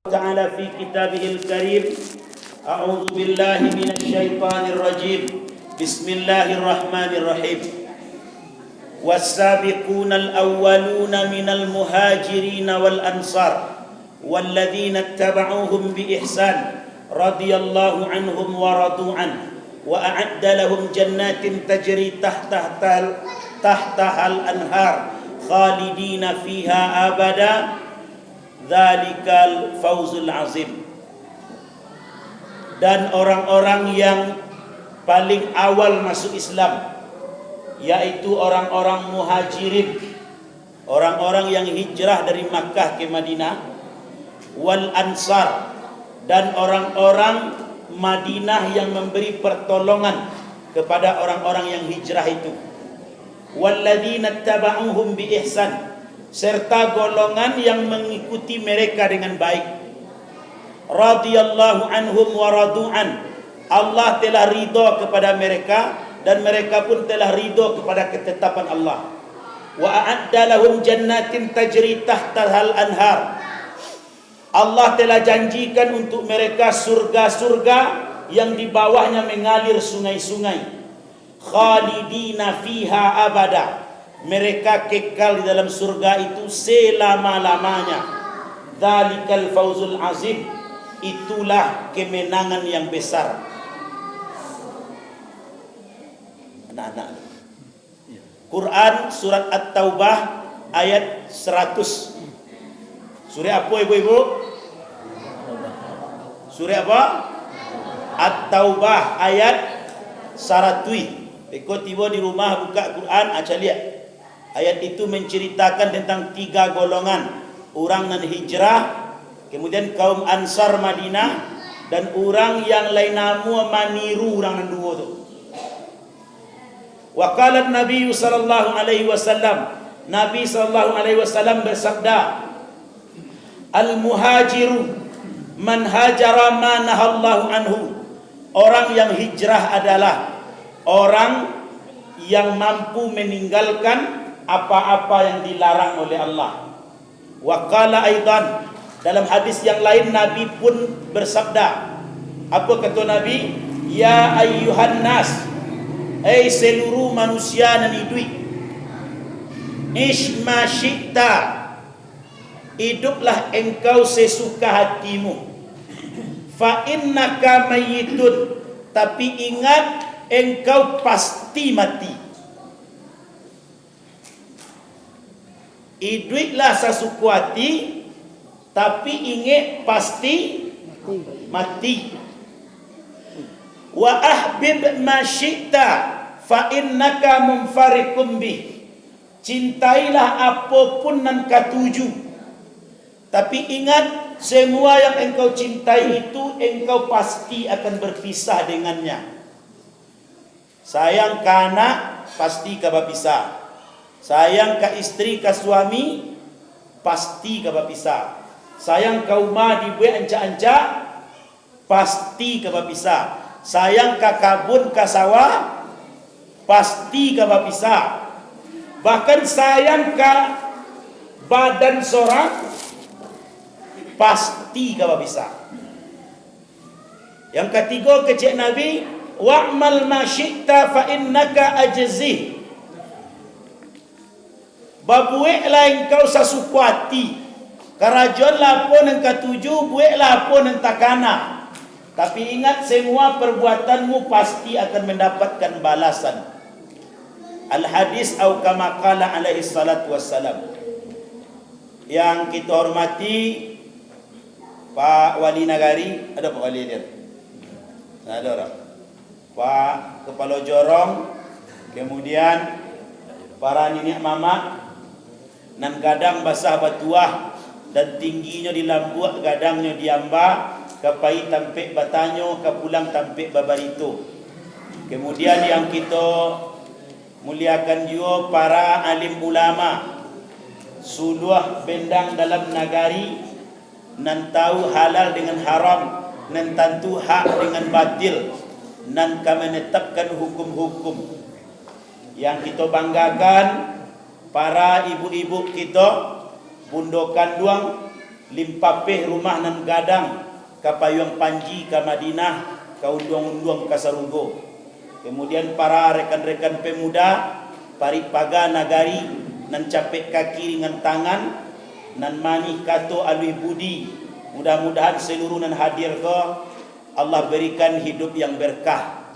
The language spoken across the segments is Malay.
تعالى في كتابه الكريم أعوذ بالله من الشيطان الرجيم بسم الله الرحمن الرحيم والسابقون الأولون من المهاجرين والأنصار والذين اتبعوهم بإحسان رضي الله عنهم ورضوا عنه وأعد لهم جنات تجري تحتها الأنهار خالدين فيها أبدا Dzalikal fawzul azim. Dan orang-orang yang paling awal masuk Islam, yaitu orang-orang muhajirin, orang-orang yang hijrah dari Makkah ke Madinah, wal ansar, dan orang-orang Madinah yang memberi pertolongan kepada orang-orang yang hijrah itu, walladzina taba'uhum bi ihsan, serta golongan yang mengikuti mereka dengan baik. Radhiyallahu anhum wa radu'an, Allah telah ridha kepada mereka dan mereka pun telah ridha kepada ketetapan Allah. Wa a'adda lahum jannatin tajri tahtahal anhar, Allah telah janjikan untuk mereka surga-surga yang di bawahnya mengalir sungai-sungai. Khalidina fiha abada, mereka kekal di dalam surga itu selama-lamanya. Dzalikal fawzul azim, itulah kemenangan yang besar. Anak-anak, Quran surat At-Taubah ayat 100. Surah apa ibu-ibu? Surah apa? At-Taubah ayat 100. Ikut tiba di rumah buka Quran, aja lihat. Ayat itu menceritakan tentang 3 golongan, orang nan hijrah, kemudian kaum Ansar Madinah, dan orang yang lain namu maniru orang nan dua tu. Wa qala Nabi sallallahu alaihi wasallam, Nabi sallallahu alaihi wasallam bersabda, al-muhajiru man hajara ma nahallahu anhu, orang yang hijrah adalah orang yang mampu meninggalkan apa-apa yang dilarang oleh Allah. Wa qala aidan, dalam hadis yang lain Nabi pun bersabda. Apa kata Nabi? Ya ayyuhan nas, seluruh manusia nan hidup, ish ma syi'ta, hiduplah engkau sesuka hatimu. Fa innaka mayyitun, tapi ingat engkau pasti mati. Hiduplah sesuka hati, tapi ingat pasti mati. Wa ahbib ma syi'ta fa innaka munfariqum bih, cintailah apapun yang kau tuju, tapi ingat semua yang engkau cintai itu engkau pasti akan berpisah dengannya. Sayang ke anak, pasti kau berpisah. Sayang ke istri, ke suami, pasti kau berpisah. Sayang ke rumah dibuat ancak-ancak, pasti kau berpisah. Sayang ke kabun, ke sawah, pasti kau berpisah. Bahkan sayang ke badan seorang, pasti kau berpisah. Yang ketiga kecik Nabi, wa'mal ma syi'ta fa innaka ajzih, babueklah engkau sasukuati, karajonlah pun engkau tuju, bueklah pun entah kana, tapi ingat semua perbuatanmu pasti akan mendapatkan balasan. Al-hadis atau kama qala alaihi salatu wassalam. Yang kita hormati Pak Wali Nagari, ada Pak Wali dia? Ada orang. Pak Kepala Jorong, kemudian para nenek mama, nan gadang basah batuah dan tingginya di lambuak, gadangnya diamba, kapai tampik batanyo, kapulang tampik babarito. Kemudian yang kita muliakan juga para alim ulama, suluh bendang dalam nagari, nan tahu halal dengan haram, nan tentu hak dengan batil, nan kami menetapkan hukum-hukum. Yang kita banggakan para ibu-ibu kita, bundokan duang, limpapeh rumah nan gadang kapayung panji ke Madinah ke unduang-unduang ke Sarugo. Kemudian para rekan-rekan pemuda paripaga nagari nan capek kaki dengan tangan nan manih kato alwi budi. Mudah-mudahan seluruh nan hadir ko Allah berikan hidup yang berkah.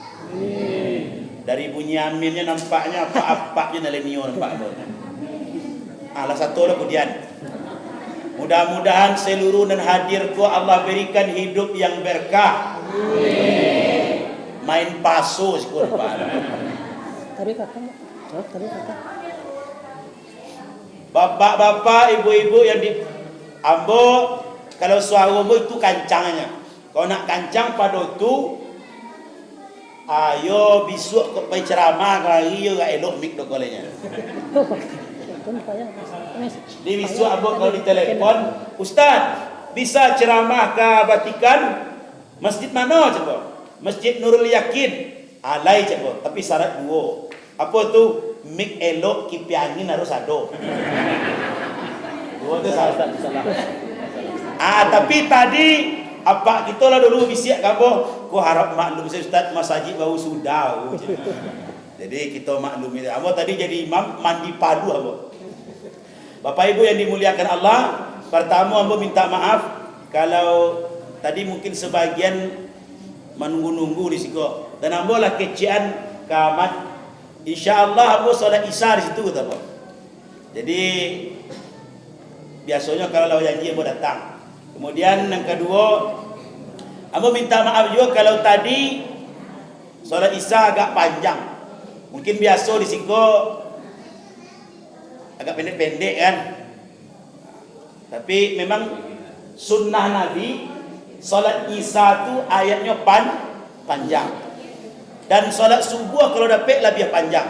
Dari bunyi aminnya nampaknya apa-apa je nalenio nampak tu. Alah satu lah kemudian. Mudah-mudahan seluruh dan hadir ku Allah berikan hidup yang berkah. Main paso sikut pak. Tadi kakak. Bapak-bapak, ibu-ibu yang di ambo kalau suara ambo itu kancangnya. Kalau nak kancang pada tu ayo besok kau pergi ceramah kali yo gak elok mik do kolenya. Di besok abang kalau ditelepon, Ustaz, bisa ceramah ke Vatikan? Masjid mana coba? Masjid Nurul Yakin. Alai coba, tapi syarat dua. Apa tu? Mik elok kipi angin harus ada. Dua tu syarat. Tapi tadi apa kita lah dulu bisiak kamu, ku harap maklum saya Ustaz Mas Haji baru sudah. Jadi kita maklum itu. Amo tadi jadi imam mandi padu amo. Bapak Ibu yang dimuliakan Allah, pertama amo minta maaf kalau tadi mungkin sebagian menunggu-nunggu di situ. Dan amo lah kecian kamat. Insyaallah amo solat Isya di situ kata. Jadi biasanya kalau janji amo datang. Kemudian yang kedua, amo minta maaf juga kalau tadi solat Isya agak panjang. Mungkin biasa di siko agak pendek-pendek kan. Tapi memang sunnah Nabi solat Isya tu ayatnya panjang. Dan solat subuh kalau dapat lebih panjang.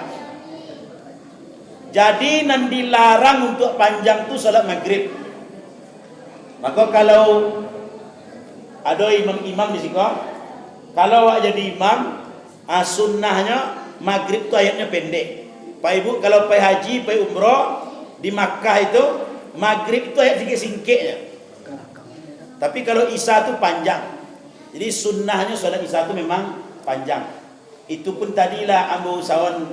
Jadi nan dilarang untuk panjang tu solat maghrib. Maka kalau ada imam-imam di sini, kalau awak jadi imam, sunnahnya maghrib tu ayatnya pendek. Pak Ibu kalau pergi haji, pergi umrah di Makkah itu maghrib tu ayat singkit-singkitnya. Tapi kalau Isya tu panjang. Jadi sunnahnya solat Isya tu memang panjang. Itu pun tadilah ambo usahawan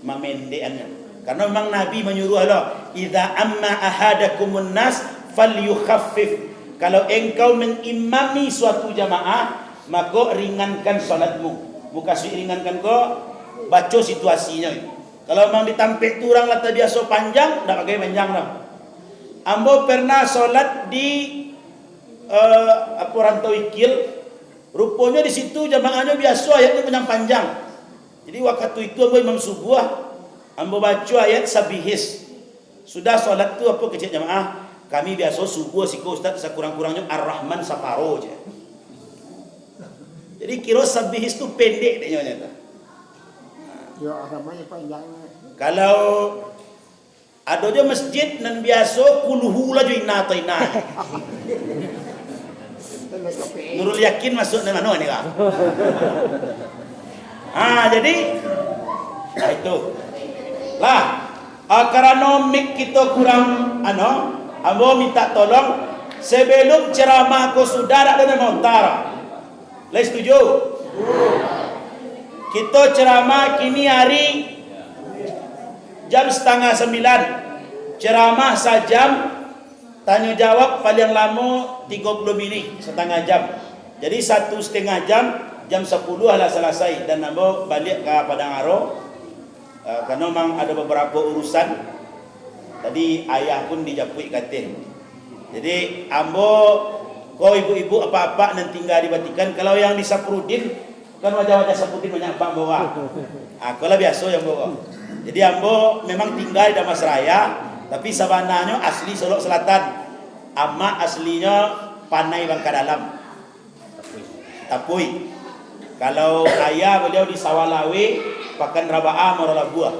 memendekannya. Karena memang Nabi menyuruh Allah, "Idza amma ahadakumun nas falyukhaffif." Kalau engkau mengimami suatu jamaah, maka ringankan salatmu. Bukan ringankan kau baca situasinya. Kalau memang ditampik tu orang lata biasa panjang, tak pakai panjang dah. Ambo pernah solat di Rantau Ikil, rupanya di situ jamaahnya biasa ayatnya panjang-panjang. Jadi waktu itu ambo imam subuh, ambo baca ayat Sabihis. Sudah solat tu apa kecil jamaah? Kami biasa subuh siko Ustaz sekurang-kurangnya Ar-Rahman saparo je. Jadi kira Sabihis tu pendek dia nyata. Ya Ar-Rahman panjang. Kalau ada je masjid nan biasa kulhu la jo inna ta inna. Nurul Yakin masuk di mana ni kah? Jadi itu. Lah, karena mik kita kurang ambo minta tolong sebelum ceramah ko saudara dan montara. Lai setuju? Kita ceramah kini hari jam 8:30. Ceramah sejam, tanya jawab paling lama 30 minit, setengah jam. Jadi 1,5 jam, jam 10 lah selesai dan ambo balik ke Padang Aro. Karena memang ada beberapa urusan. Tadi ayah pun dijapui katil. Jadi ambo kau ibu-ibu apa-apa nan tinggal di Vatikan. Kalau yang di Saprudin kan wajah-wajah Saprudin banyak pak bawa. Kalau biasa yang bawa. Jadi ambo memang tinggal di Damasraya, tapi sabananya asli Solok Selatan. Ama aslinya Panai Bangka Dalam. Tapui. Kalau ayah beliau di Sawalawe, Pakan Rabaa, Morolabuah.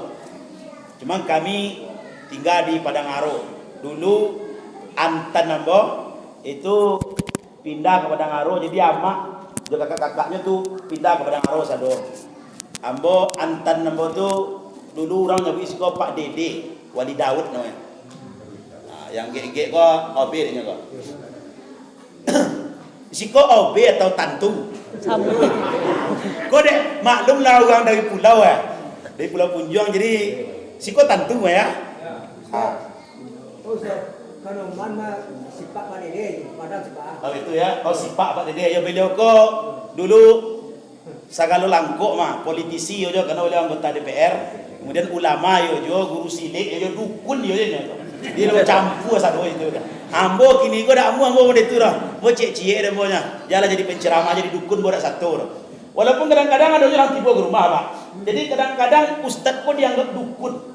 Cuma kami tinggal di Padang Aro. Dulu antan ambo itu pindah ke Padang Aro, jadi ama juga kakak-kakaknya tuh pindah ke Padang Aro sado. Ambo antan ambo tuh dulu orang nyebut isko Pak Dede, Wali Daud namanya. yang gek kau OB dia kau. Siko OB atau tantu? Sama. Kau dek maklum lah orang dari pulau dari Pulau Punjuang, jadi siko tantu ya. Oh, kalau mana sipak Pak Dede, padahal sipak. Oh itu ya, oh sipak Pak Dede. Ya beliau ko dulu sagalo langkok mah politisi yo karena beliau anggota DPR, kemudian ulama yo guru silik yo dukun yo dia lo campur satu itu dah. Ambo kini ko dah ambo itu dah. Mo cek-cek dah monya. Jalan jadi penceramah jadi dukun bodak satu dah. Walaupun kadang-kadang ada orang tiba ke rumah Pak. Jadi kadang-kadang ustaz pun dianggap dukun.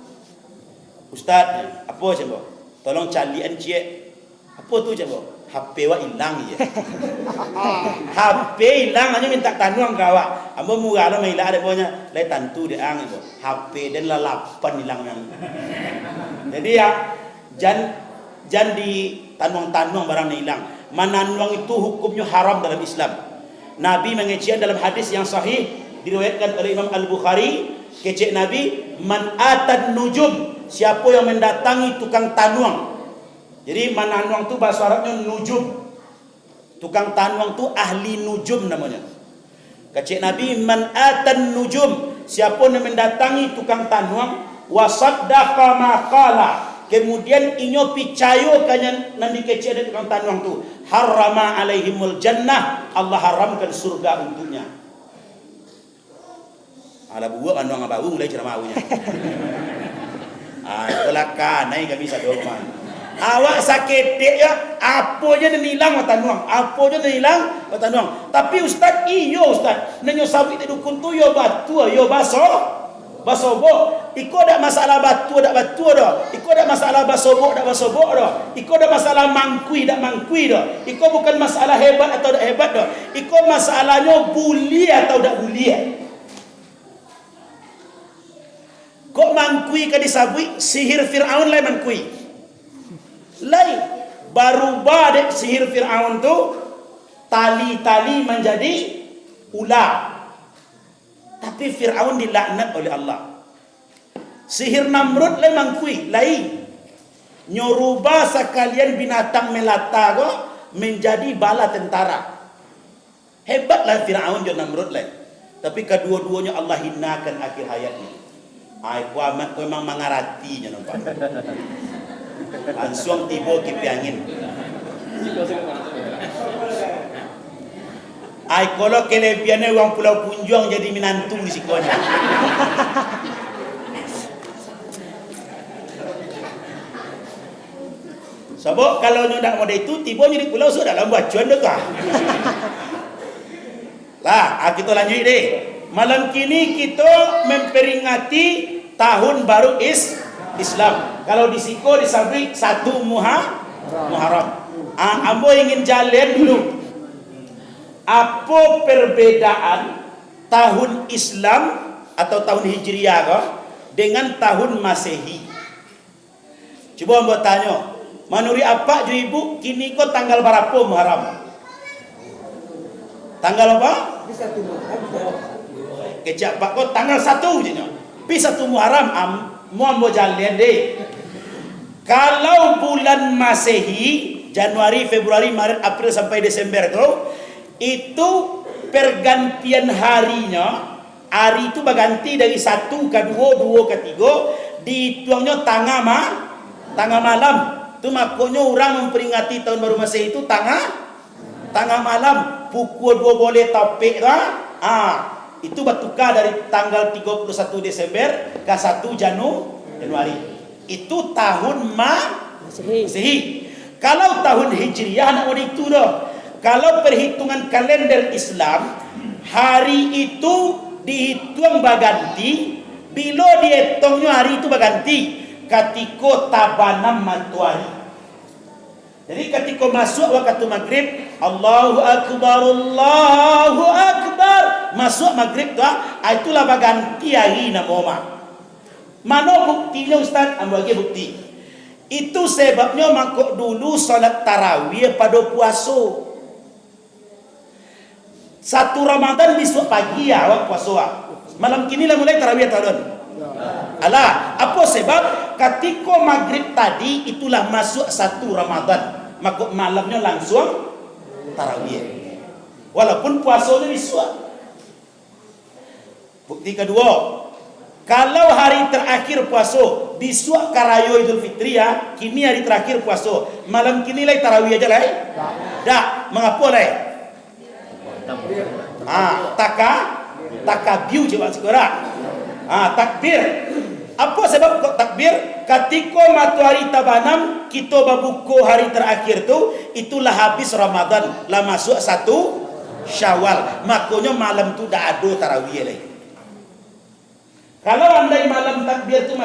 Ustaz, apa coba? Tolong calian cek. Apa tu coba? HP wa hilang je. HP hilang hanya minta tanuang kawa. Ambo murah lah mailah ada punya. Lai tantu dia ang ibu. HP dan lalapan hilang yang. Jadi ya jangan di tanuang-tanuang barang hilang. Mananuang itu hukumnya haram dalam Islam. Nabi mengecek dalam hadis yang sahih diriwayatkan oleh Imam Al-Bukhari, kecek Nabi, man atan nujum, siapa yang mendatangi tukang tanuang. Jadi mananuang tu bahasa Arabnya nujum. Tukang tanuang tu ahli nujum namanya. Kecek Nabi, man atan nujum, siapa yang mendatangi tukang tanuang, wasaddaqa ma qala, kemudian inyo picayo kanya nanti kecek ada tukang tanuang tu, harrama alaihimul jannah, Allah haramkan surga untuknya. Ala buat tanuang abau mulai ceramah awunya. Itulah kanai kami satu man. Awak sakit ya, aponya dan hilang tanuang, aponya dan hilang tanuang. Tapi ustaz, iyo ustaz, nanyo sabit dukun tu yo batu, yo baso bo. Iko ada masalah batu dak dah. Iko ada masalah basobok dak basobok dah. Iko ada masalah mangkui dak mangkui dah. Iko bukan masalah hebat atau dak hebat dah. Iko masalahnya buli atau dak buli. Kok mangkui ka disabui sihir Firaun lai mangkui. Lai baru badek sihir Firaun tu tali-tali menjadi ular. Tapi Firaun dilaknat oleh Allah. Sihir Namrud lai mangkui, lai nyoruba sekalian binatang melata ko menjadi bala tentara. Hebatlah Firaun dan Namrud lai. Tapi kedua-duanya Allah hinakan akhir hayatnya. Ai ku amat ku memang mangaratinya nampak. Langsung tiba kipi angin. Ai kalau kelebihannya orang Pulau Punjuang jadi minantu di sikonya. Sebab kalau nyodak model itu tiba jadi pulau sudah dalam bacuan dah kah. Lah, kita lanjut deh. Malam kini kita memperingati tahun baru Islam. Kalau di Siko disabri 1 Muharram. Ambo ingin jalan dulu. Apa perbedaan tahun Islam atau tahun Hijriah kah dengan tahun Masehi? Coba ambo tanya. Menurut apa ju ibu kini kok tanggal berapa Muharram? Tanggal apa? Bisa tunggu. Kecak pak kok tanggal 1 je nya. Pi 1 Muharram mau jalan deh. Kalau bulan Masehi Januari, Februari, Maret, April sampai Desember itu pergantian harinya. Hari itu berganti dari 1 ke 2, 2 ke 3, dihitungnya tengah malam. Itu makanya orang memperingati tahun baru Masehi itu tengah malam, pukul 2 boleh topik dah. Itu bertukar dari tanggal 31 Desember ke 1 Januari. Itu tahun Masehi. Kalau tahun Hijriah nak ada itu dah. Kalau perhitungan kalender Islam, hari itu dihitung berganti. Bila dihitungnya hari itu berganti ketika tabanam matahari. Jadi ketika masuk waktu maghrib, Allahu Akbar, Allahu Akbar, masuk maghrib tu, itulah berganti hari nama. Mana buktinya Ustaz? Ambil lagi bukti. Itu sebabnya makuk dulu solat tarawih pada puasa. 1 Ramadan besok pagi awak puasa. Malam kini lah mulai tarawih tahun. Alah, apa sebab? ketika maghrib tadi itulah masuk 1 Ramadan, maka malamnya langsung tarawih. Walaupun puasanya disuap. Bukti kedua, kalau hari terakhir puasa disuap karayo Idul Fitri ya, kini hari terakhir puasa, malam kini lai tarawih aja lah. Dak, mengapa lai? Takabiu coba sekarang. Takbir. Apa sebab kok takbir? Ketika matahari terbenam, kita berbuka hari terakhir tu, itulah habis Ramadan, lah masuk 1 Syawal. Makanya malam tu dah ada tarawih lagi. Kalau andai malam takbir tu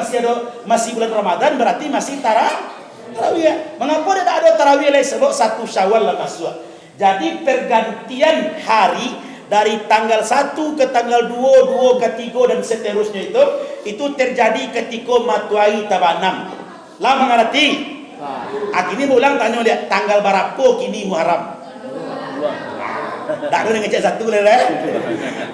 masih bulan Ramadan, berarti masih tarawih. Mengapa dia tak ada tarawih lagi? Sebab 1 Syawal lah masuk. Jadi pergantian hari dari tanggal 1 ke tanggal 2, 2 ke 3 dan seterusnya itu terjadi ketika matahari terbenam. Lah mengerti? Kini ulang tanya dia tanggal berapa kini Muharram? Tak ada ngecek 1 lah.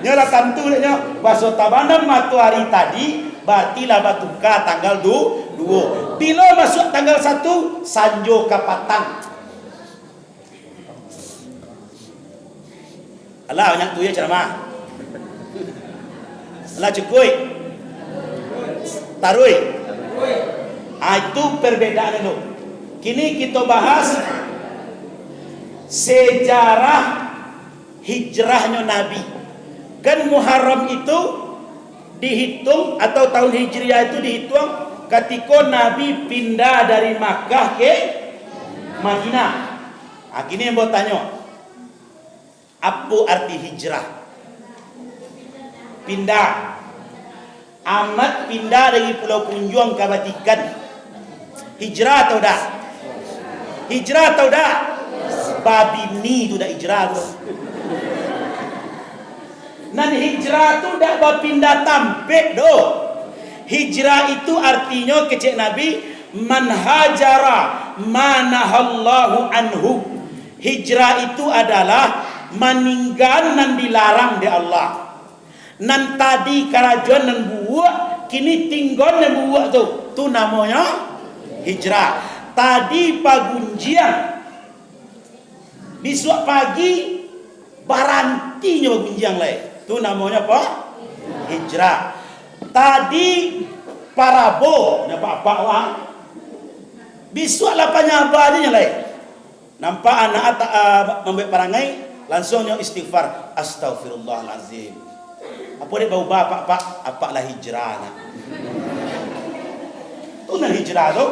Nyolah tentu nya bahasa terbenam matahari tadi batilah batuka tanggal 2. Bila masuk tanggal 1 sanjo ke patang. Allah banyak tu ya ceramah. Allah cukup. Tarui. Itu perbedaan itu. Kini kita bahas sejarah hijrahnya Nabi. Kan Muharram itu dihitung atau tahun Hijriah itu dihitung ketika Nabi pindah dari Makkah ke Madinah. Kini yang mau tanya, apa arti hijrah? Pindah. Ahmad pindah dari Pulau Punjuang ke Vatikan. Hijrah atau dah? Hijrah atau dah? Babi ni tu dah hijrah tu. Nan hijrah tu dah berpindah tampek doh. Hijrah itu artinya kecek Nabi man hajara manahallahu anhu. Hijrah itu adalah meninggal nan dilarang di Allah. Nan tadi kerajaan nan buat, kini tinggal nan buat tu namanya hijrah. Tadi pagunjiang, besok pagi barantinya pagunjiang lain, tu namanya apa? Hijrah. Tadi parabo, nampak apa wang? Besok lapanya abadinya lain. Nampak anak membuat perangai, langsungnya istighfar, astaghfirullahalazim. Apa dia bau bapak apalah hijrah nak. Tu nan hijrah tu.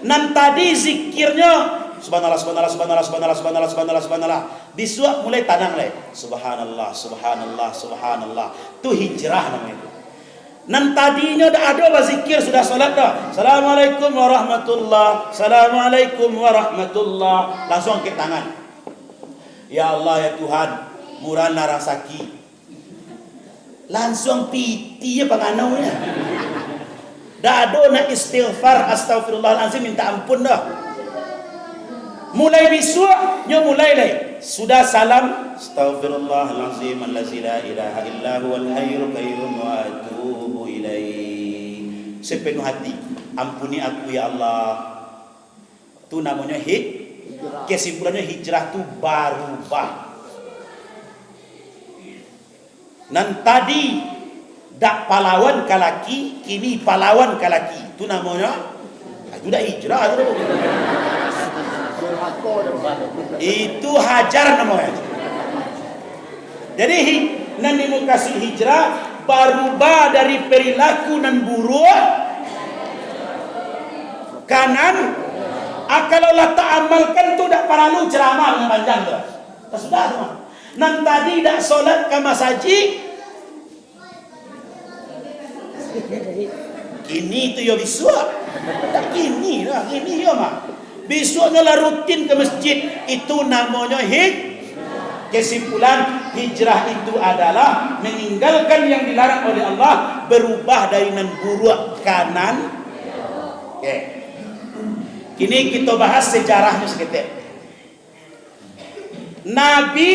Nan tadi zikirnya subhanallah subhanallah subhanallah subhanallah subhanallah subhanallah subhanallah. Disuap mulai tanang leh. Subhanallah subhanallah subhanallah. Tu hijrah namanya itu. Nan tadinya dah ada zikir sudah salat dah. Assalamualaikum warahmatullah. Assalamualaikum warahmatullah. Langsung angkat tangan. Ya Allah ya Tuhan, murahlah rasaki. Langsung piti ya penganaunya. Dah ada nak istighfar astagfirullahalazim minta ampun dah. Mulai besok nya mulai leh. Sudah salam astaghfirullahalazim allazi la ilaha illa huwal hayyul qayyum wa atubu ilaihi. Sepenuh hati, ampuni aku ya Allah. Tu namanya kesimpulannya hijrah tu berubah. Nan tadi dak pahlawan kalaki, kini pahlawan kalaki. Itu namanya itu dah hijrah tu. Itu hajar namanya. Jadi nan dimukasi hijrah berubah dari perilaku nan buruk kanan. Kalau lah tak amalkan tu dak perlu ceramah yang panjang tu. Sudah tu. Nan tadi dak solat ke masjid. Kini tu yo besok. Tak kini lah, kini yo mah. Besoknya lah rutin ke masjid. Itu namanya kesimpulan hijrah itu adalah meninggalkan yang dilarang oleh Allah, berubah dari nan buruk kanan. Okey. Kini kita bahas sejarahnya seketik. Nabi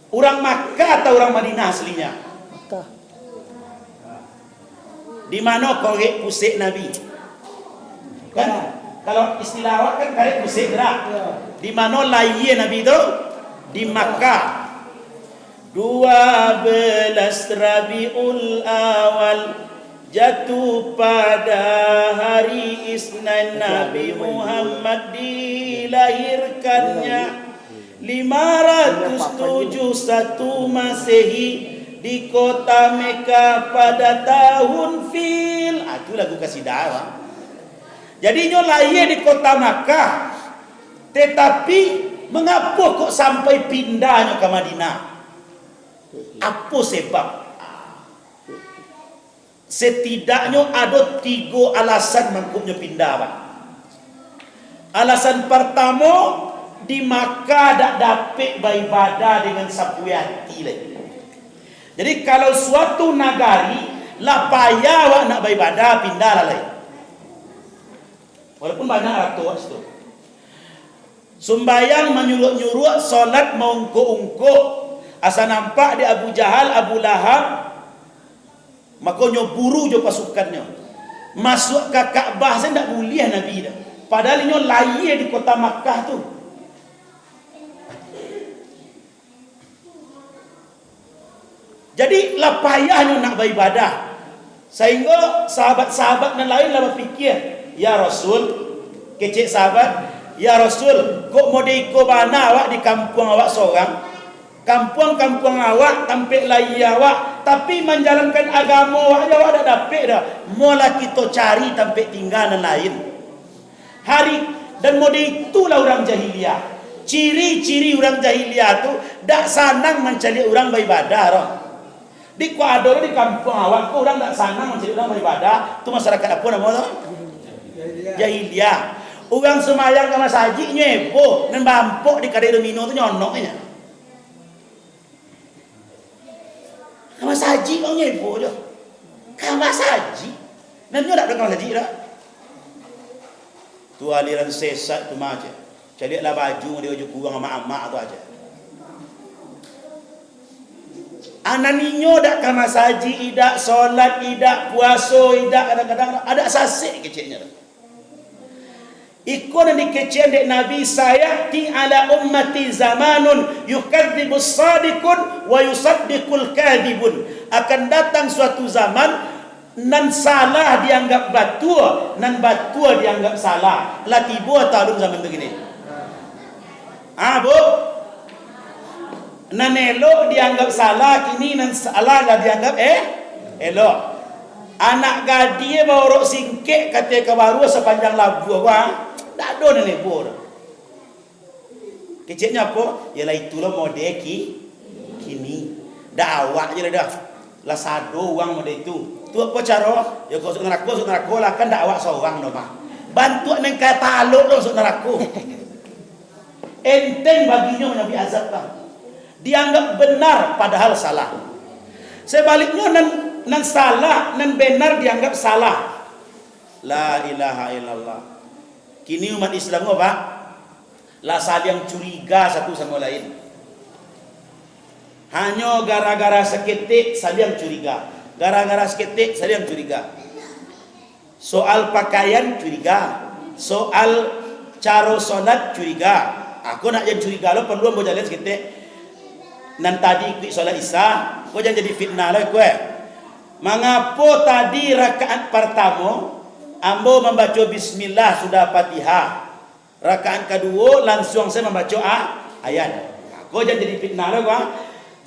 orang Makkah atau orang Madinah aslinya? Makkah. Di mana korek pusik Nabi? Kan kalau istilah awak kan karek musik gerak. Ya. Di mana lahir Nabi itu? Di Makkah. 12 Rabiul Awal jatuh pada hari Isnin Nabi Muhammad dilahirkannya 571 Masehi di kota Mekah pada tahun Fil. Itu lagu kasidah. Jadi nyo lahir di kota Makkah, tetapi mengapa kok sampai pindahnya ke Madinah? Apa sebab? Setidaknya ada 3 alasan mangkuknya pindah, Pak. Alasan pertama, di Makkah tak dapat beribadah dengan sapu hati lagi. Jadi kalau suatu nagari lah payah awak nak beribadah, pindah lah lain. Walaupun banyak ratus tu. Sembayang menyuruh-nyuruh, solat mengungkuk-ungkuk. Asal nampak di Abu Jahal, Abu Lahab, makanya buru je pasukannya. Masuk ke Kaabah saya tak boleh Nabi dah. Padahal ini lahir di kota Makkah tu. Jadi lah payahnya nak beribadah. Sehingga sahabat-sahabat yang lain lah berfikir, ya Rasul, kecik sahabat, ya Rasul, kok mau diikut mana awak di kampung awak seorang? Kampung-kampung awak tampil lahir awak, tapi menjalankan agama awak aja awak dah dapat dah. Mula kita cari tampil tinggal yang lain. Hari dan mode itulah orang jahiliyah. Ciri-ciri orang jahiliyah tu dak sanang mencari orang beribadah. Roh. Di Kuador di kampung awak tu orang dak sanang mencari orang beribadah. Tu masyarakat apa nama tu? Jahiliyah. Orang semayang ke masjid nyebo, nan bampok di kadai domino tu nyonoknya. Kamas haji kau nyebo je. Kamas haji. Namanya tak ada kamas haji dah. Tu aliran sesat tu macam. Carilah baju dia je kurang sama amak tu aja. Ananinyo dak kamas haji, idak solat, idak puasa, idak kadang-kadang ada sasik kecilnya dah. Ikut dan dikecian dek Nabi, sayati ala ummati zamanun yukadzibus sadiqun wa yusaddiqul kadhibun. Akan datang suatu zaman nan salah dianggap batua, nan batua dianggap salah. Lah tiba tahun zaman begini. Bu. Nan elok dianggap salah, kini nan salah lah dianggap elok. Anak gadis bawa rok singkek kata kebaru sepanjang labu apa? Tak ada nenek bor. Keciknya apa? Ialah itulah model kini. Dah awak je dah. Lah sado uang model itu. Tu apa cara? Ya kau masuk neraka lah kan dak awak seorang dah mah. Bantu nang kata alok masuk neraka. Enteng baginya Nabi azab kan. Dianggap benar padahal salah. Sebaliknya nan salah, nan benar dianggap salah. La ilaha illallah. Kini umat Islam apa? Lah saling curiga satu sama lain. Hanya gara-gara seketik saling curiga. Gara-gara seketik saling curiga. Soal pakaian curiga. Soal cara solat curiga. Aku nak jadi curiga lo perlu ambo jalan seketik. Nan tadi ikut solat Isya, kau jangan jadi fitnah lah kau. Mengapa tadi rakaat pertama ambo membaca bismillah sudah Fatihah. Rakaat kedua langsung saya membaca ayat. Kau jangan jadi fitnah lah kau.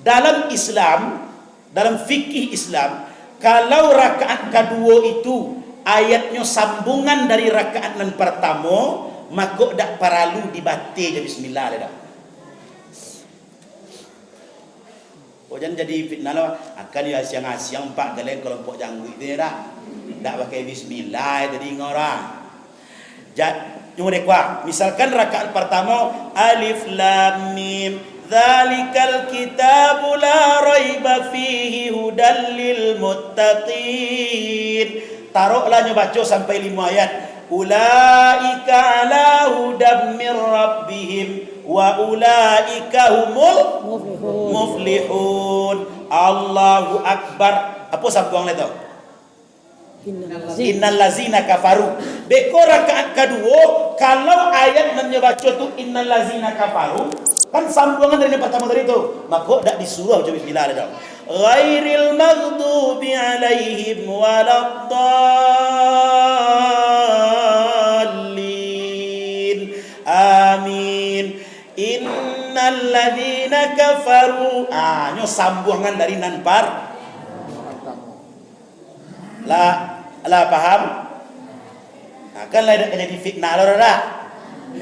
Dalam Islam, dalam fikih Islam, kalau rakaat kedua itu ayatnya sambungan dari rakaat yang pertama, maka tak perlu dibaca bismillah dah. Kau jangan jadi fitnah lah. Akan dia siang-siang 4 kali kelompok janggu itu dah. Tak pakai bismillah tadi ngorang. Misalkan rakaat pertama alif lam mim dzalikal kitabu la raiba fihi hudal lil muttaqin. Taruhlah baca sampai 5 ayat. Ulaika ala hudam mir rabbihim wa ulaika humul muflihun. Allahu akbar. Apa sambung tu? Innal lazina kafaru Beko rakaat kedua, kalau ayat nan baca tu innal ladzina kafaru, kan sambungan dari yang pertama tadi tu. Maka dak disuruh baca bismillah dah. Ghairil maghdubi alaihim waladdallin. Amin. Innal ladzina kafaru. Nyo sambungan dari nan par. Lah paham? Kan lah jadi fitnah lah dah.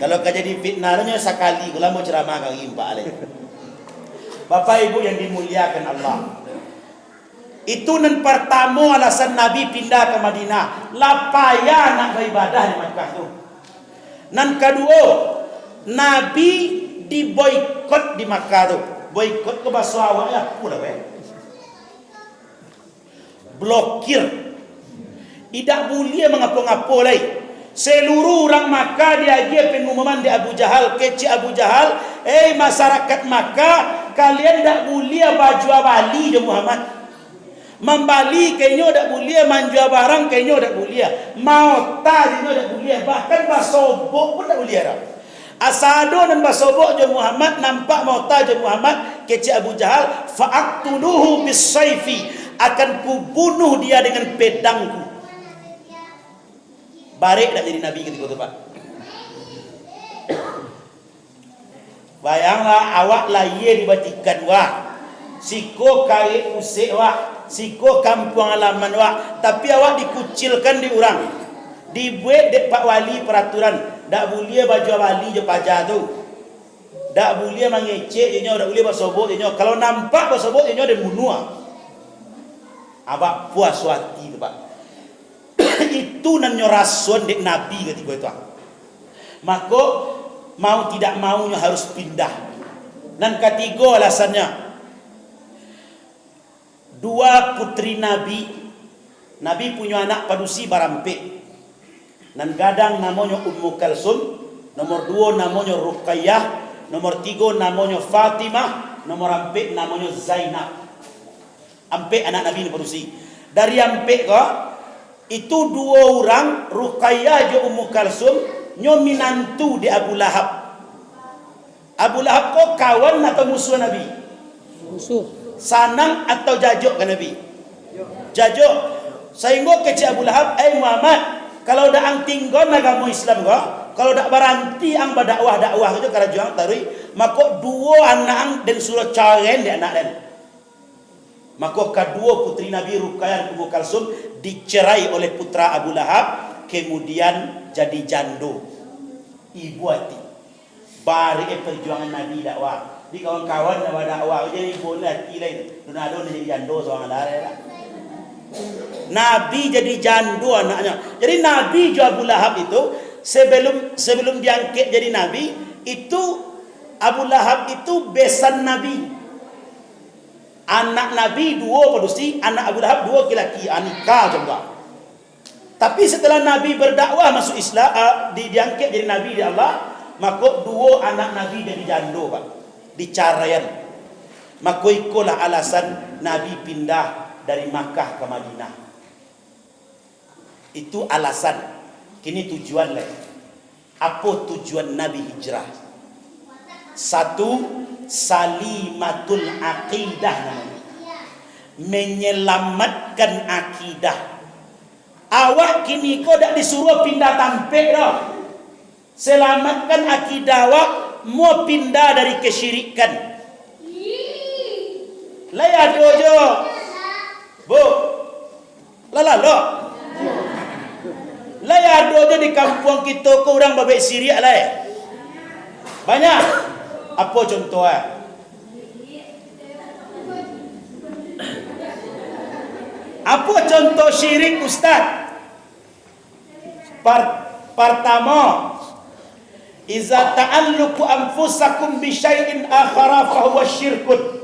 Kalau jadi fitnah lah sekali kalau mau ceramah kau impak leh. Bapak Ibu yang dimuliakan Allah. Itu nan pertama alasan Nabi pindah ke Madinah. Lapaya nak beribadah di Makkah tu. Nan kedua, Nabi diboikot di Makkah tu. Boikot ke bahasa awak ya, apa dah blokir. Tidak boleh mengapa-ngapa lagi. Seluruh orang Makkah dia pengumuman di Abu Jahal, kecil Abu Jahal, masyarakat Makkah, kalian tak boleh baju bali je Muhammad. Membali kayaknya tak boleh, menjual barang kayaknya tak boleh. Mau kayaknya tak boleh, bahkan basobok pun tak boleh dah. Asado dan basobok je Muhammad, nampak mau je Muhammad, kecil Abu Jahal, fa'aqtuluhu bisayfi, akan kubunuh dia dengan pedangku. Barik tak jadi Nabi ketika itu Pak. Bayanglah awak lahir dibatikan wah. Siko kari usik wah. Siko kampung halaman wah. Tapi awak dikucilkan di orang. Dibuat dek Pak Wali peraturan. Tak boleh baju wali je pajak tu. Tak boleh mengecek je nyo, tak boleh basobok je nyo. Kalau nampak basobok je nyo dia bunuh. Awak puas hati tu Pak. Itu nanyo rasun dek Nabi ketika itu. Maka mau tidak maunya harus pindah. Dan ketiga alasannya, dua putri Nabi punya anak padusi barampik. Dan gadang namanya Ummu Kalsum, nomor 2 namanya Ruqayyah, nomor 3 namanya Fatimah, nomor 4 namanya Zainab. Ampek anak Nabi ni padusi. Dari ampek ko itu 2 orang, Ruqayyah dan Ummu Kalsum, nyo minantu di Abu Lahab. Abu Lahab ko kawan atau musuh Nabi? Musuh. Sanang atau jajuk ke Nabi? Jajuk. Sehingga kecil Abu Lahab, Muhammad, kalau dah ang tinggal agama Islam ko, kalau dak baranti ang berdakwah itu kalau juang tarui, maka 2 anak ang dan suruh caren di anak dan. Maka kedua putri Nabi Ruqayyah dan Ummu Kalsum dicerai oleh putra Abu Lahab, kemudian jadi jando. Ibu hati. Bari perjuangan Nabi dakwah. Di kawan-kawan dakwah jadi ibu hati lain. Donado jadi jando seorang lah. Nabi jadi jando anaknya. Jadi Nabi juga Abu Lahab itu sebelum diangkat jadi Nabi, itu Abu Lahab itu besan Nabi. Anak Nabi 2 padusi, anak Abu Lahab 2 laki-laki, nikah juga. Tapi setelah Nabi berdakwah masuk Islam, diangkat jadi Nabi di Allah, maka 2 anak Nabi jadi jando Pak, dicaraian. Maka itulah alasan Nabi pindah dari Makkah ke Madinah. Itu alasan. Kini tujuan lain. Apa tujuan Nabi hijrah? 1, salimatul aqidah namanya. Menyelamatkan akidah. Awak kini kau dak disuruh pindah tampek dah. Selamatkan akidah awak, mau pindah dari kesyirikan. Laya dojo. Bu. Lala. Laya dojo di kampung kita ko orang babek Syria lah. Banyak. Apa contohnya? Apa contoh syirik Ustaz? Pertama, iza ta'alluqu anfusakum bi syai'in akhara fa huwa syirkun.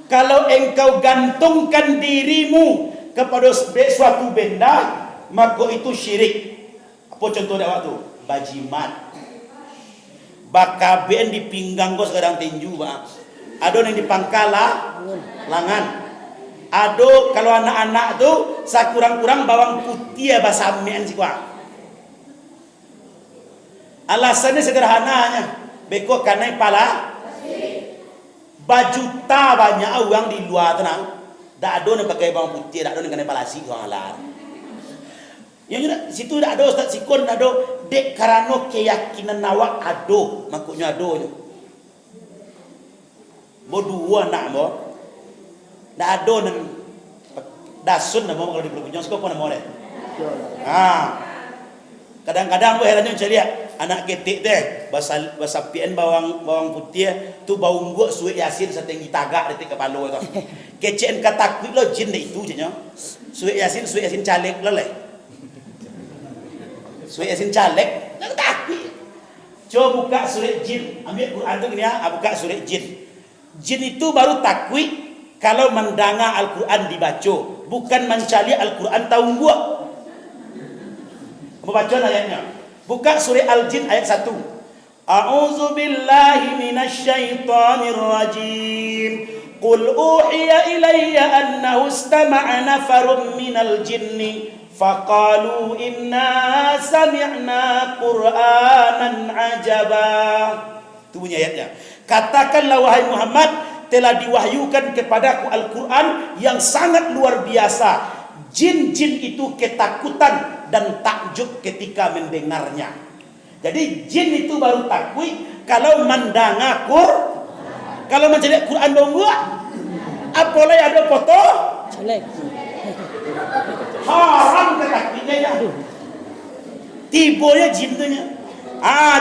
Kalau engkau gantungkan dirimu kepada suatu benda, maka itu syirik. Apa contoh dia waktu? Bajimat. Bakaben di pinggang kau sekarang tinju Pak. Ada yang di pangkala langan. Ada kalau anak-anak tu sakurang-kurang bawang putih bahasa amian sih Pak. Alasannya sederhananya, beko karena pala bajuta banyak orang di luar tenang. Tak ada yang pakai bawang putih, tak ada yang kena palasi orang halal. Yang situ tak ada Ustaz Sikon, tak ada dek karena keyakinan awak ada, makanya ada je. Berdua nak mo. Tak ada nan dasun nak mo kalau di pergunjung sekolah pun mau deh. Kadang-kadang bu herannya saya lihat anak ketik teh bahasa PN bawang putih tu bau gua suik yasin setinggi tagak detik kepala tu. Kecen kata kuit lo jin deh itu je nya. Suik yasin caleg leleh. Suik yasin caleg nak takut. Coba buka surat jin, ambil Quran tu gini ya, buka surat jin. Jin itu baru takut kalau mendengar Al-Quran dibaca, bukan mencari Al-Quran tahu gua. Membaca ayatnya. Buka surah Al-Jin ayat 1. A'udzu billahi minasy syaithanir rajim. Qul uhiya ilayya annahu istama'a nafarun minal jinni faqalu inna sami'na qur'anan ajaba. Itu bunyi ayatnya. Katakanlah wahai Muhammad, telah diwahyukan kepadaku Al-Quran yang sangat luar biasa. Jin-jin itu ketakutan dan takjub ketika mendengarnya. Jadi jin itu baru takut kalau mendengar kalau mencari Quran dong gua. Apalagi ada foto Celek. haram ketakutnya ya. Tibonya jin tu nya.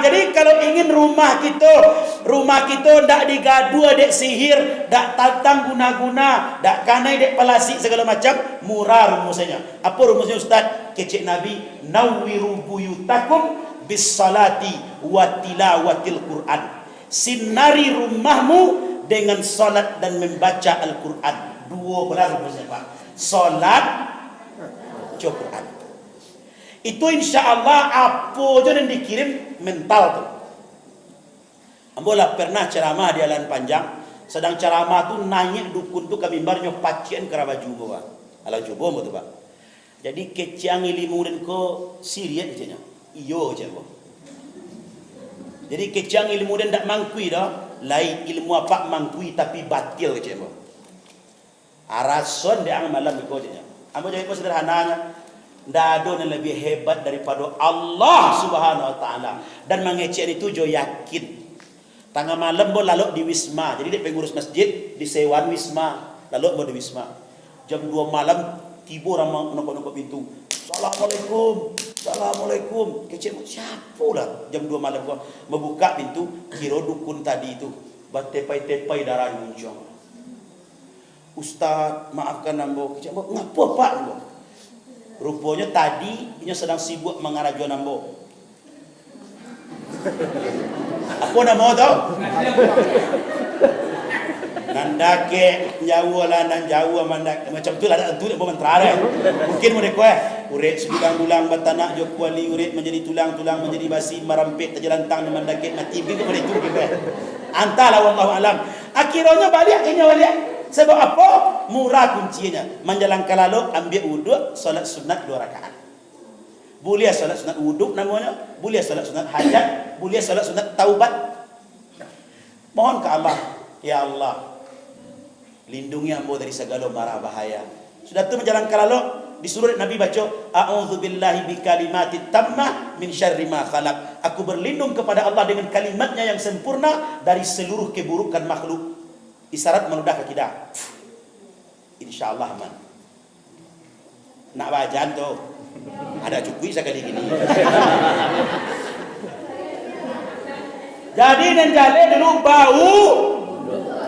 Jadi kalau ingin rumah kita ndak digadu dek sihir, ndak tatang guna-guna, ndak kanai dek palasi segala macam, murah rumusnya. Apa rumusnya Ustaz? Kecik Nabi, nawwiru buyutakum bis salati wa tilawatil Quran. Sinari rumahmu dengan salat dan membaca Al-Quran. 12 rumusnya Pak. Salat, Quran. Itu insya Allah apa aja yang dikirim mental tu. Ambolah pernah ceramah di Alan Panjang. Sedang ceramah tu naik dukun tu ke mimbarnya pacian kera baju bawa. Alang coba betul Pak. Jadi keciang ilmu dan ko siriat aja nya. Iyo aja Pak. Jadi keciang ilmu dan tak mangkui dah. Lain ilmu apa mangkui tapi batil aja Pak. Arason dia ang malam biko aja nya. Ambo jadi ko sederhananya. Tidak ada yang lebih hebat daripada Allah Subhanahu Wa Taala. Dan mengecek itu jo yakin. Tengah malam bo lalu di Wisma. Jadi dia pengurus masjid di sewan Wisma. Lalu bo di Wisma. Jam 2 malam tiba orang nokok-nokok pintu. Assalamualaikum. Assalamualaikum. Kecek siapa lah jam 2 malam gua membuka pintu, kira dukun tadi itu. Batepai-tepai darah muncul. Ustaz, maafkan ambo. Kecek ngapa Pak ambo? Rupanya tadi dia sedang sibuk mengarajo nambo. Apa nama tau? Nandake nyawa lah nan jauh mandak macam tu lah tak tu mau mentara. Mungkin mereka uret sebulan-bulan batanak jo kuali uret menjadi tulang-tulang menjadi basi merampik terjelantang dengan mandake mati begitu pada itu kita. Antara wallahu alam. Akhirnya balik ke nyawa dia. Sebab apa? Murah kuncinya. Menjalankan lalu ambil wuduk, solat sunat 2 rakaat. Boleh solat sunat wuduk namanya, boleh solat sunat hajat, boleh solat sunat taubat. Mohon ke Allah, ya Allah, lindungi hamba dari segala mara bahaya. Sudah tu menjalankan lalu disuruh Nabi baca, a'udzubillahi bikalimatit tammah min syarri ma khalaq. Aku berlindung kepada Allah dengan kalimatnya yang sempurna dari seluruh keburukan makhluk. Isyarat meludah ke kita. InsyaAllah aman. Nak bajan tu ada cukui sekali gini. Jadi dan jale dulu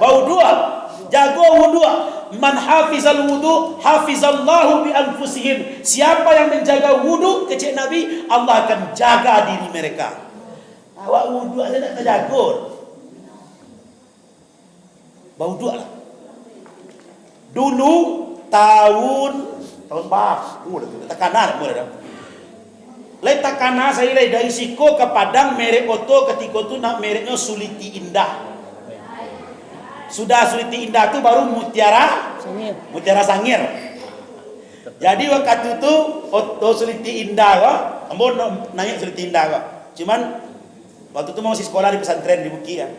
bau dua. Jago wudu. Man hafizal wudu hafizallahu bi anfusihim. Siapa yang menjaga wudu kecik Nabi, Allah akan jaga diri mereka. Awak wudu aja tak terjaga. Bau dua lah. Dulu tahun baru tekanan mula. Lai tekanan saya dari Siko ke Padang merek oto ketika tu nak mereknya Suliti Indah. Sudah Suliti Indah tu baru Mutiara Sangir. Jadi waktu itu oto Suliti Indah kok, ambo nanya Suliti Indah kok. Cuman Waktu itu masih sekolah di pesantren di Buki ya.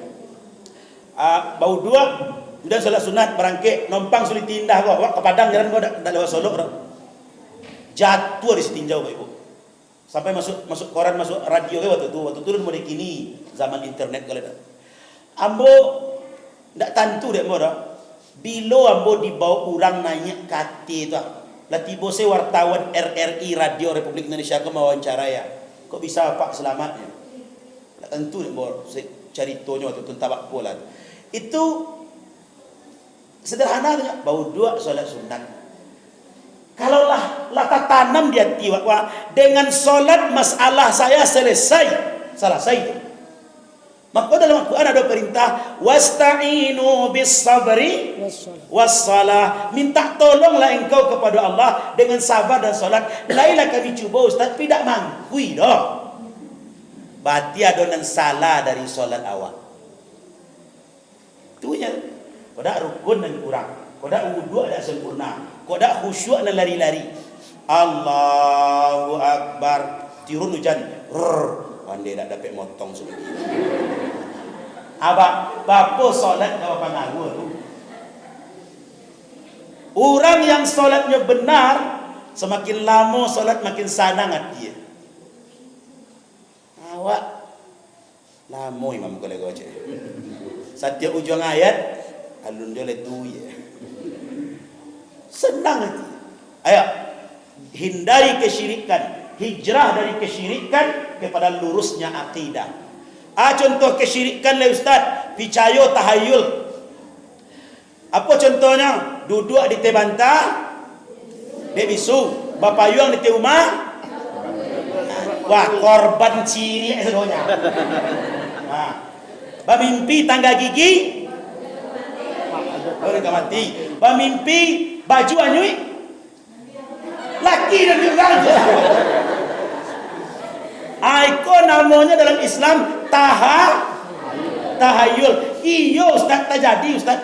Bau dua, kemudian sholat sunat berangke, nompang sulit tindah kok. Wak ke Padang jalan kok dak lewat Solo. Jatuh di setinjau kok ibu. Sampai masuk koran, masuk radio waktu itu mulai kini zaman internet kali dah. Ambo ndak tentu dek mo dah. Bilo ambo dibawa orang naik kati tu. Lah tiba se wartawan RRI Radio Republik Indonesia ke wawancara ya. Kok bisa Pak selamatnya? Ndak tentu dek mo ceritonya waktu itu tabak pola. Itu sederhananya bau dua solat sunat. Kalaulah lata tanam di hati wah dengan solat masalah saya selesai itu. Maka dalam Al-Quran ada perintah wasta'inu bis sabri wassalah, minta tolonglah engkau kepada Allah dengan sabar dan solat. Lailah kami cuba ustaz tidak mangkui dah. Berarti adonan salah dari solat awal. Itunya. Kodak rukun dan kurang. Kodak wudu ada sempurna. Kodak khusyuk dan lari-lari. Allahu Akbar. Turun hujan. Pandai tak dapat motong sebegini. Abang, bapa solat kau apa ngawur tu? Orang yang solatnya benar, semakin lama solat makin sanang hati. Awak lama imam kau lagi baca. Setiap ujung ayat alun dia letu ya. Senang hati. Ayo, hindari kesyirikan, hijrah dari kesyirikan kepada lurusnya akidah. Contoh kesyirikan lah ustaz, picayo tahayul. Apa contohnya? Duduk di tebanta, di bisu, bapayuang di rumah. Wah, korban ciri sedonya. Bamimpi tangga gigi, mati. Bamimpi baju anyui, laki dan juga. Iko namanya dalam Islam tahayul. Iyo ustaz terjadi ustaz.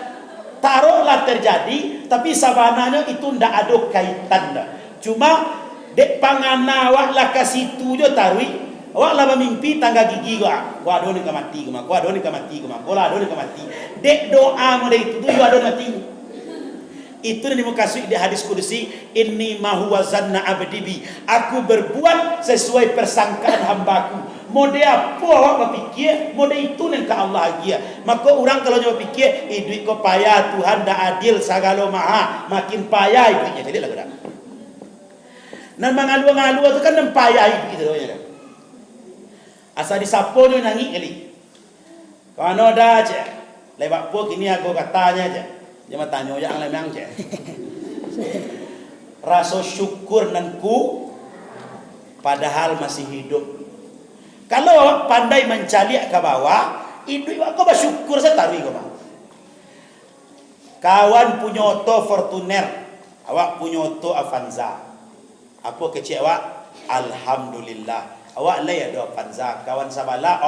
Taruhlah terjadi, tapi sabananya itu ndak ada kaitan dah. Cuma dek pangana awak lah ke situ je tarui. Awak lah bermimpi tangga gigi gua. Gua ada ni ke mati gua. Gua ada ni ke mati gua. Gua ada ni ke mati. Dek doa mo itu tu yo ada mati. Itu yang dimukasui di hadis kudusi, inni ma huwa zanna abdi bi. Aku berbuat sesuai persangkaan hambaku. Mode apa awak berfikir, mode itu yang ke Allah dia. Maka orang kalau nyawa fikir, duit kau payah, Tuhan dah adil segala maha, makin payah duitnya. Jadi lah dah. Nan mengalu-ngalu tu kan nan payah gitu doanya dah. Asal disapo ni nangis kali. Kano dah je. Lewat po kini aku katanya je. Jangan tanya yang lain je. Rasa syukur nanku padahal masih hidup. Kalau awak pandai mencalik ke bawah, hidup aku bersyukur saya taruh ke bawah. Kawan punya auto Fortuner, awak punya auto Avanza. Apa kecil awak? Alhamdulillah. Awak lay ada Avanza. Kawan sabala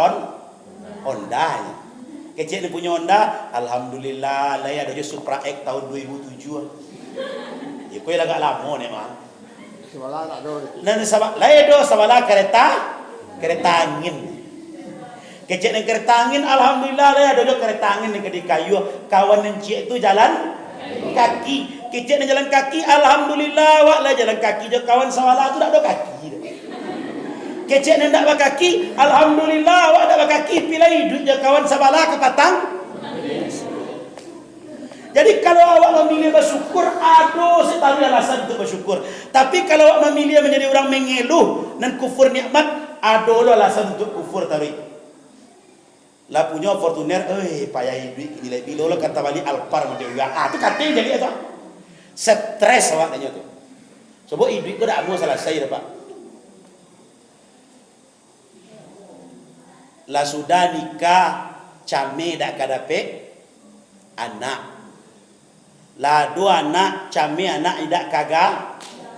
Honda. Kecil ni punya Honda, alhamdulillah lay ada je Supra X tahun 2007. Ya kau agak lama ni mah. Sabala tak ada. Nan lay ada sabala kereta angin. Kecil ni kereta angin, alhamdulillah lay ada je kereta angin ni di kayu. Kawan encik tu jalan kaki. Kecil ni jalan kaki, alhamdulillah awak lah jalan kaki je. Kawan sabala tu tak ada kaki. Kecik ni tak berkaki, alhamdulillah awak tak berkaki, pilih hidup je kawan sabala ke patang. Jadi kalau awak memilih bersyukur, aduh setahu alasan untuk bersyukur. Tapi kalau awak memilih menjadi orang mengeluh dan kufur nikmat, aduh alasan untuk kufur tarik. Lah punya Fortuner, payah hidup nilai bilo lah kata balik Alphard macam juga. Tu katanya jadi itu. Stres awak tanya tu. Sebab hidup tu tak mau selesai dah Pak. Lah sudah nikah came dak kadape anak. Lah dua anak came anak idak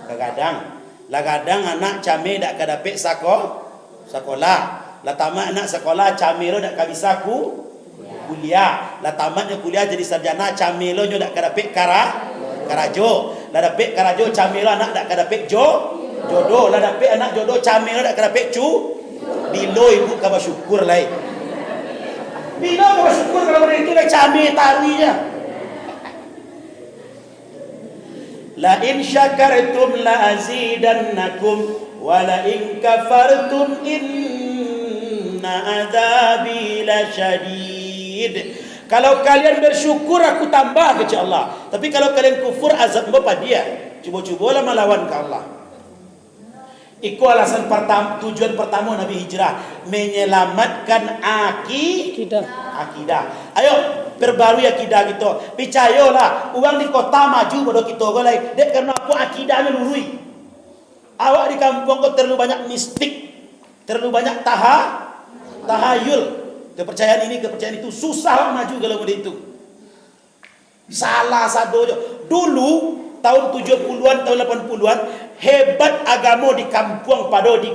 kagadang. Lah gadang anak came dak kadape sekolah. Lah tamat anak sekolah came lo dak kabisa kuliah. Lah tamatnya kuliah jadi sarjana came lo nyo dak kadape karajo. Lah dape karajo came lo anak dak kadape jodoh. Lah dape anak jodoh came lo dak kadape Bilo ibu ka bersyukur lai. Bilo ka bersyukur kalau benda itu lai cabai taruhnya. La in syakartum la azidannakum wa la in kafartum inna adzabi lasyadid. Kalau kalian bersyukur aku tambah kepada Allah. Tapi kalau kalian kufur azab apa dia? Cuba-cubalah melawan ke Allah. Itu alasan pertama, tujuan pertama Nabi hijrah, menyelamatkan akidah. Ayo perbarui akidah kita. Percayalah, orang di kota maju pada kita golai. Dek karena apa akidahnya lurui. Awak di kampung kau terlalu banyak mistik, terlalu banyak tahayul. Kepercayaan ini, kepercayaan itu susah maju kalau benda itu. Salah satu dulu tahun 70-an, tahun 80-an hebat agama di kampung pada di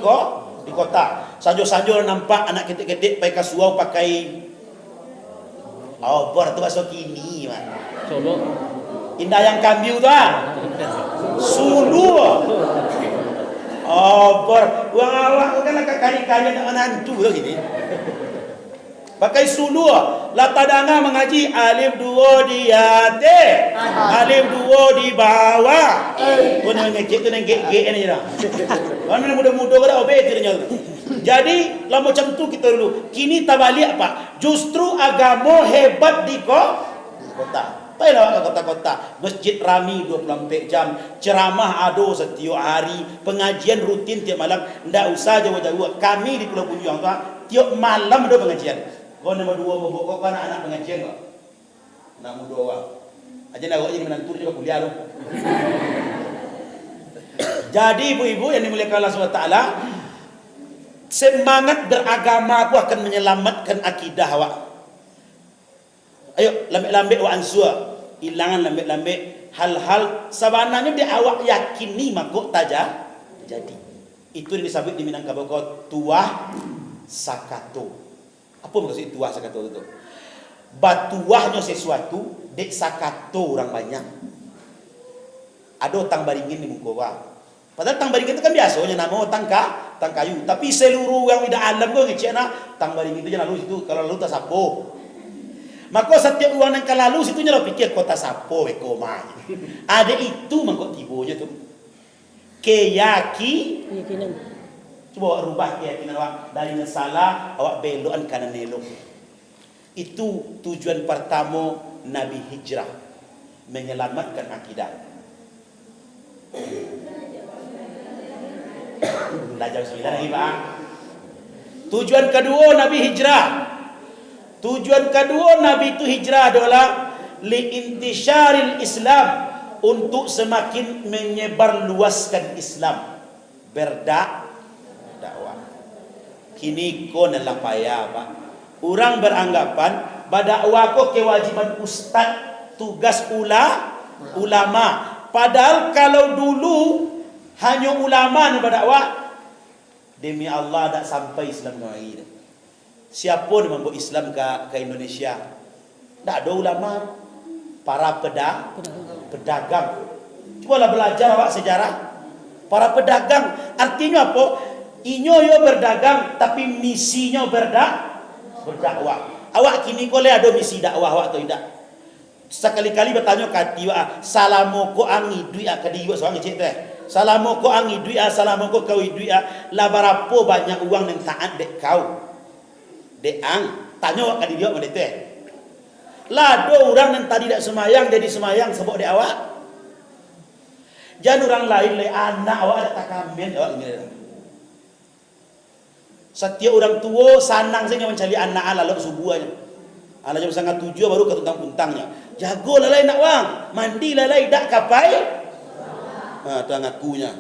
kota. Sanjo-sanjo nampak anak ketik-ketik pakai kasuau pakai obor tu bahasa kini man. Solo. Indah yang kambiu tu ah. Sulu. Obor. Wang awak kan nak kari-kari nak menantu tu gini. Pakai sulu. Latadanga mengaji alif dua di atas, alif dua di bawah. Tu nengek ni dah. Mana muda-muda kada obey tirnya. Jadi lah macam tu kita dulu. Kini tabalik apa? Justru agama hebat di kota. Tahulah kota-kota. Masjid rami 24 jam, ceramah ada setiap hari, pengajian rutin tiap malam. Ndak usah jauh-jauh. Kami di Pulau Punjang tu tiap malam ada pengajian. Kau nombor 2 bobok kau anak pengajian kau. Nak muda orang. Aja nak jadi menantu juga kuliah tu. Jadi ibu-ibu yang dimuliakan Allah SWT, semangat beragama aku akan menyelamatkan akidah awak. Ayo lambek-lambek wa ansua. Hilangan lambek-lambek hal-hal sebenarnya dia awak yakini makuk taja jadi. Itu yang disebut di Minangkabau tuah sakato. Apa maksud tuah sakato itu? Batuahnya sesuatu, dek sakato orang banyak. Ada tang baringin di muka. Padahal tang baringin itu kan biasanya nama tang kayu. Tapi seluruh yang tidak alam kau ngecek nak tang baringin itu jangan lalu situ. Kalau lalu tak sapo. Maka setiap orang yang kalalu situ nyala pikir kota sapo ekoma. Ada itu mangkok tibonya tu. Keyakinan. Coba awak rubah keyakinan awak dari salah awak belokan kanan elok. Itu tujuan pertama Nabi hijrah, menyelamatkan akidah. Belajar 9 lagi Pak. Tujuan kedua Nabi hijrah. Tujuan kedua Nabi itu hijrah adalah liintisyaril Islam, untuk semakin menyebarluaskan Islam. Dakwah. Kini ko nalang payah Pak. Orang beranggapan berdakwah ko kewajiban ustaz, tugas ulama. Padahal kalau dulu hanya ulama yang berdakwah, demi Allah tak sampai Islam kemari. Siapa yang membawa Islam ke Indonesia? Tak ada ulama, para pedagang. Cubalah belajar awak sejarah. Para pedagang artinya apa? Inyo yo berdagang tapi misinya berdakwah. Awak kini boleh ada misi dakwah awak atau tidak? Sekali-kali bertanya katiwa, salamoko angi duit kadiwa soang cek tu. Salamoko angi duit, salamoko kau duit lah berapa banyak uang yang taat dek kau. Dek ang, tanya awak kadiwa mana tu. Lah ada orang yang tadi tak semayang jadi semayang sebab dek awak. Jangan orang lain le anak awak ada tak kamen awak ini. Setiap orang tua sanang saja mencari anak ala subuh aja. Ala jam 6:30 baru ke tuntang-tuntangnya. Jago lalai nak wang, mandi lalai dak kapai. Tu ngakunya.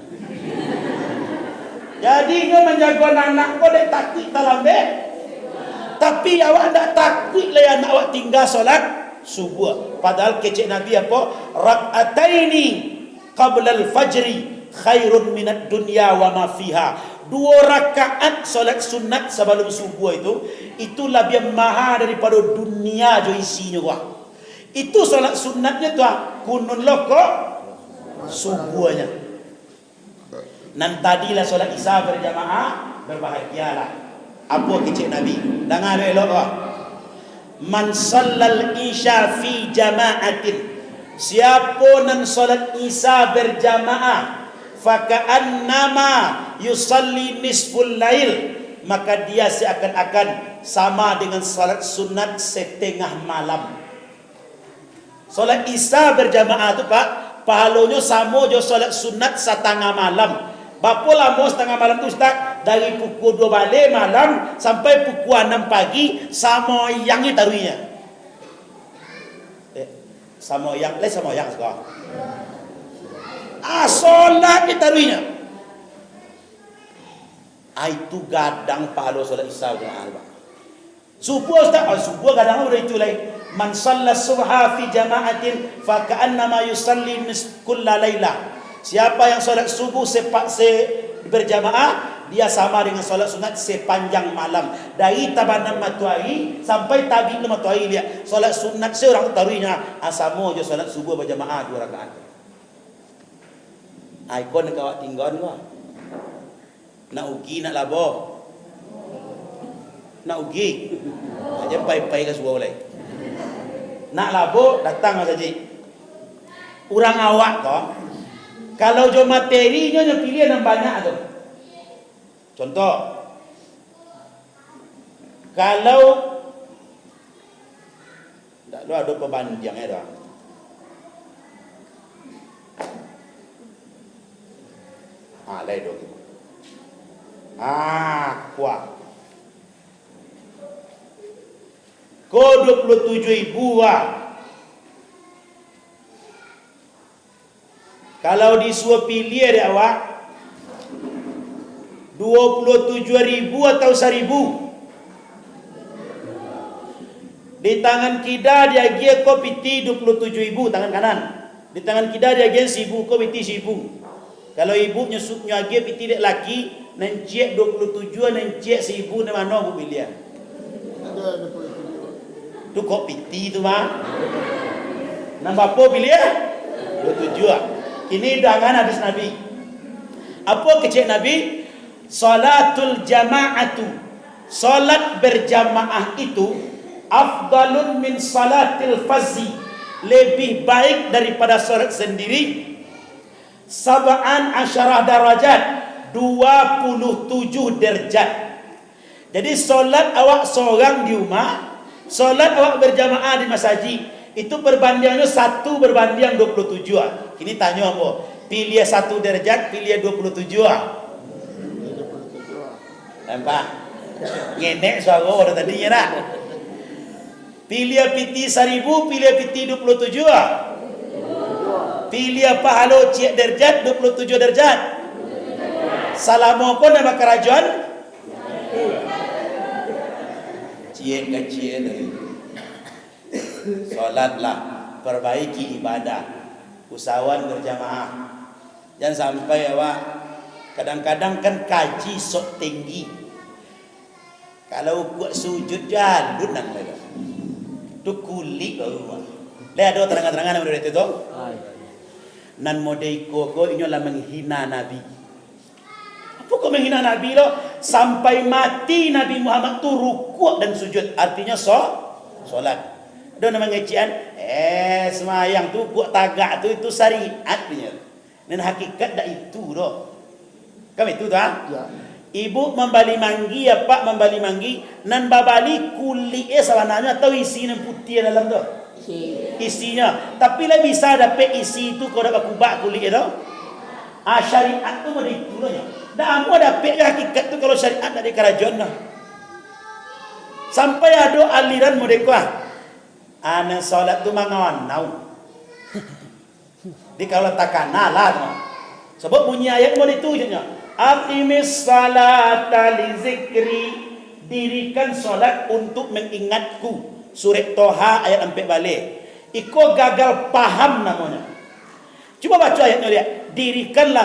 Jadi kau menjaga anak kau dek takut talambe. Tapi awak ndak takut lah anak awak tinggal solat subuh. Padahal kecek Nabi apa? Rak'ataini qabla al-fajri khairun minad dunya wa ma fiha. 2 rakaat solat sunat sebelum subuh itu lebih mahal daripada dunia jo isinya wah. Itu solat sunatnya tu kunun loko subuhnya. Nan tadilah solat isya berjamaah berbahagialah. Apa kecik Nabi? Dengar elok ah. Man sallal isya fi jama'atin. Siapa nan solat isya berjamaah, faka'annama yusalli nisful lail, maka dia seakan-akan sama dengan salat sunat setengah malam. Solat isya berjamaah tu Pak, pahalanya sama jo solat sunat setengah malam. Berapa lama setengah malam tu Ustaz? Dari pukul 2 balik malam sampai pukul 6 pagi, sama yang ni taruhnya. Sama yang sekarang. Solat ni taruhnya. Itu gadang pahala solat isya berjamaah. Subuh Ustaz, subuh kadang udah itu lain. Man shalla subha fi jama'atin fa ka'annama yusalli kulla lailah. Siapa yang solat subuh berjamaah, dia sama dengan solat sunat sepanjang malam. Dari tabanan matahari sampai tabik matahari dia. Solat sunat seorang taruhnya sama je solat subuh berjamaah 2 rakaat. Ikon nak awak tinggal ni lah. Nak ugi nak labo. Nak ugi. Aja pai-pai ke subuh lain. Nak labo datang saja. Orang awak kau. Kalau jo materinya nyo pilih yang banyak tu. Contoh, kalau tak ada pembanding dah. Lain dok. Kuat. Ko 27,000 lah. Kalau disuruh pilih dia awak 27,000 atau 1,000. Di tangan kida dia gia ko piti 27,000 tangan kanan. Di tangan kida dia gia 1,000 ko piti 1,000. Kalau ibu nyusupnya gia piti dek laki nencik 27 nencik 1,000 di mana bu pilih? Tu kok piti tu mah. Nambah apa pilih? 27. Ini dengan hadis Nabi. Apa kecik Nabi? Salatul jama'atu. Salat berjamaah itu afdalun min salatil fazi. Lebih baik daripada salat sendiri. Sab'an asyarah darajat. 27 derajat. Jadi salat awak seorang di rumah, salat awak berjamaah di masjid, itu perbandingannya 1 berbanding 27. Ini tanya apa? Pilih 1 derajat, pilih 27. Nampak? Ngenek suara orang tadinya nak. Pilih piti 1,000, pilih piti 27. Pilih pahala cik derajat 27 derajat. Salamoko nama kerajaan. Cik kecil tadi. Solatlah, perbaiki ibadah. Usahawan berjamaah. Jangan sampai awak kadang-kadang kan kaji sok tinggi. Kalau kuat sujud jalun nang leda. Tu kulik rumah. Le ada terang-terangan yang berita tu. Nan modeiko ko inyo lah menghina Nabi. Apa kau menghina Nabi lo? Sampai mati Nabi Muhammad tu rukuk dan sujud. Artinya solat. Ada nama ngecian, semayang tu kuat tagak tu itu syariat punya. Dan hakikat dak itu doh. Kami itu dah. Ya. Ibu membali manggi, pak membali manggi, nan babali kulit sawananya atau isinya putih dalam tu. Isinya. Tapi lah bisa dapat isi itu kau dapat kubak kulit tu. Syariat tu ada itu nya. Dah mau dapat hakikat tu kalau syariat dari kerajaan dah. Sampai ada aliran modekah. Ana solat tu mangawan nau. Di kalau takana lah tu. Sebab bunyi ayat mau ditujuknya. Aqimis salata li zikri. Dirikan solat untuk mengingatku. Surat Toha ayat 4 balik. Iko gagal paham namanya. Cuba baca ayatnya lihat. Dirikanlah